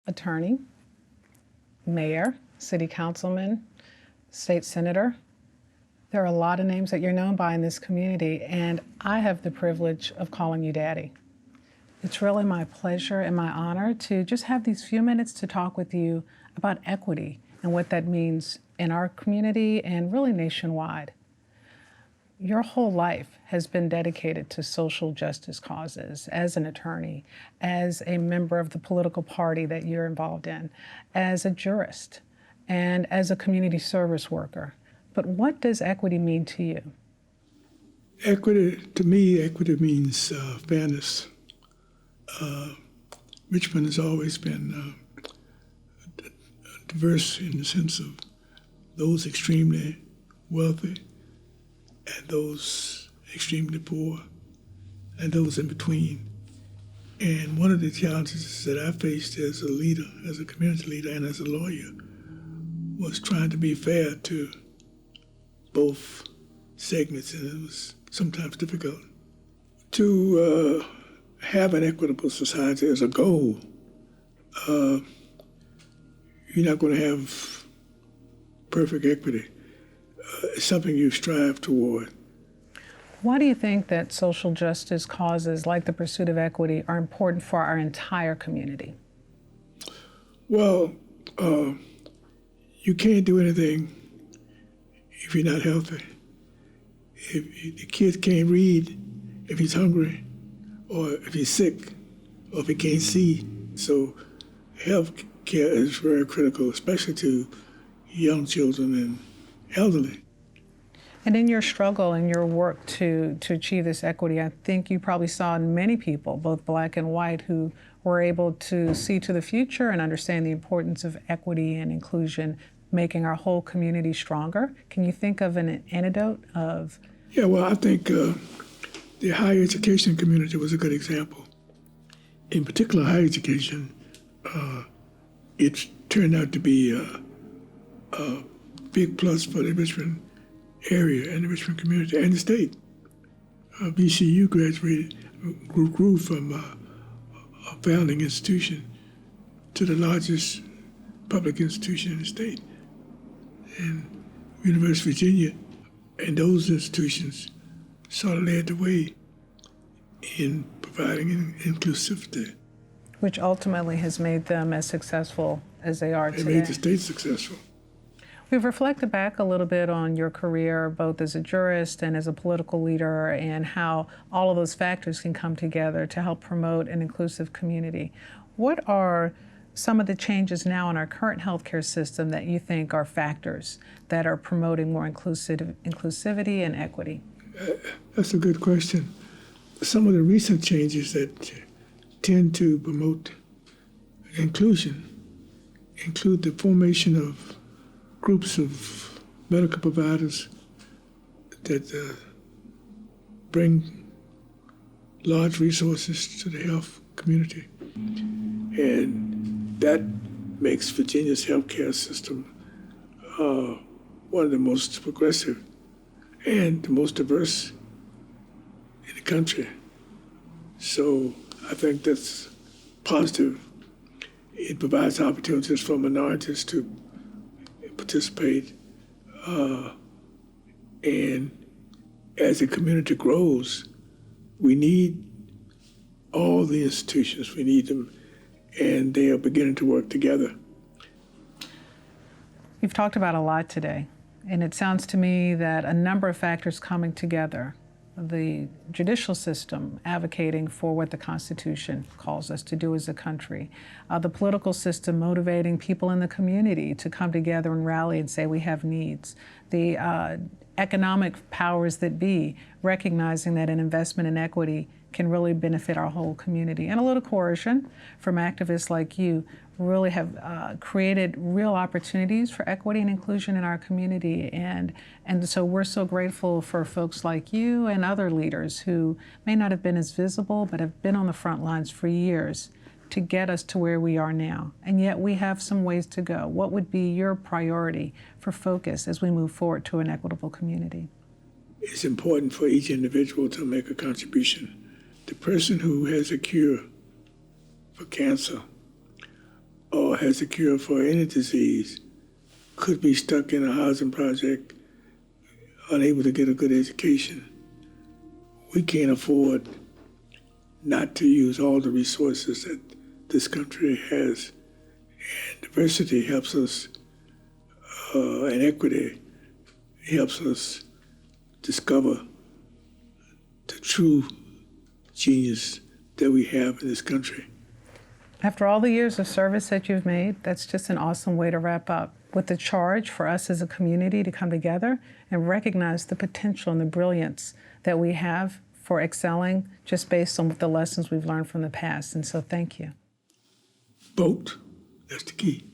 attorney, mayor, city councilman, state senator. There are a lot of names that you're known by in this community, and I have the privilege of calling you Daddy. It's really my pleasure and my honor to just have these few minutes to talk with you about equity and what that means in our community and really nationwide. Your whole life has been dedicated to social justice causes as an attorney, as a member of the political party that you're involved in, as a jurist, and as a community service worker. But what does equity mean to you? Equity, to me, equity means fairness. Richmond has always been diverse in the sense of those extremely wealthy and those extremely poor and those in between. And one of the challenges that I faced as a leader, as a community leader and as a lawyer, was trying to be fair to both segments, and it was sometimes difficult. To have an equitable society as a goal, you're not going to have perfect equity. It's something you strive toward. Why do you think that social justice causes like the pursuit of equity are important for our entire community? Well, you can't do anything if you're not healthy. If the kid can't read, if he's hungry, or if he's sick, or if he can't see. So health care is very critical, especially to young children and elderly. And in your struggle and your work to achieve this equity, I think you probably saw many people, both black and white, who were able to see to the future and understand the importance of equity and inclusion, making our whole community stronger. Can you think of an anecdote of? Yeah, well, I think the higher education community was a good example. In particular, higher education, it turned out to be a big plus for the Richmond area and the Richmond community and the state. VCU grew from a founding institution to the largest public institution in the state. And University of Virginia and those institutions sort of led the way in providing inclusivity. Which ultimately has made them as successful as they are today. It made the state successful. We've reflected back a little bit on your career, both as a jurist and as a political leader, and how all of those factors can come together to help promote an inclusive community. What are some of the changes now in our current healthcare system that you think are factors that are promoting more inclusivity and equity? That's a good question. Some of the recent changes that tend to promote inclusion include the formation of groups of medical providers that bring large resources to the health community. And that makes Virginia's healthcare system one of the most progressive and the most diverse in the country. So I think that's positive. It provides opportunities for minorities to participate, and as the community grows, we need all the institutions. We need them, and they are beginning to work together. You've talked about a lot today, and it sounds to me that a number of factors coming together. The judicial system advocating for what the Constitution calls us to do as a country. The political system motivating people in the community to come together and rally and say we have needs. The economic powers that be recognizing that an investment in equity can really benefit our whole community. And a little coercion from activists like you really have created real opportunities for equity and inclusion in our community. And so we're so grateful for folks like you and other leaders who may not have been as visible, but have been on the front lines for years to get us to where we are now. And yet we have some ways to go. What would be your priority for focus as we move forward to an equitable community? It's important for each individual to make a contribution. The person who has a cure for cancer or has a cure for any disease could be stuck in a housing project, unable to get a good education. We can't afford not to use all the resources that this country has. And diversity helps us, and equity helps us discover the true genius that we have in this country. After all the years of service that you've made, that's just an awesome way to wrap up, with the charge for us as a community to come together and recognize the potential and the brilliance that we have for excelling just based on the lessons we've learned from the past. And so thank you. Vote, that's the key.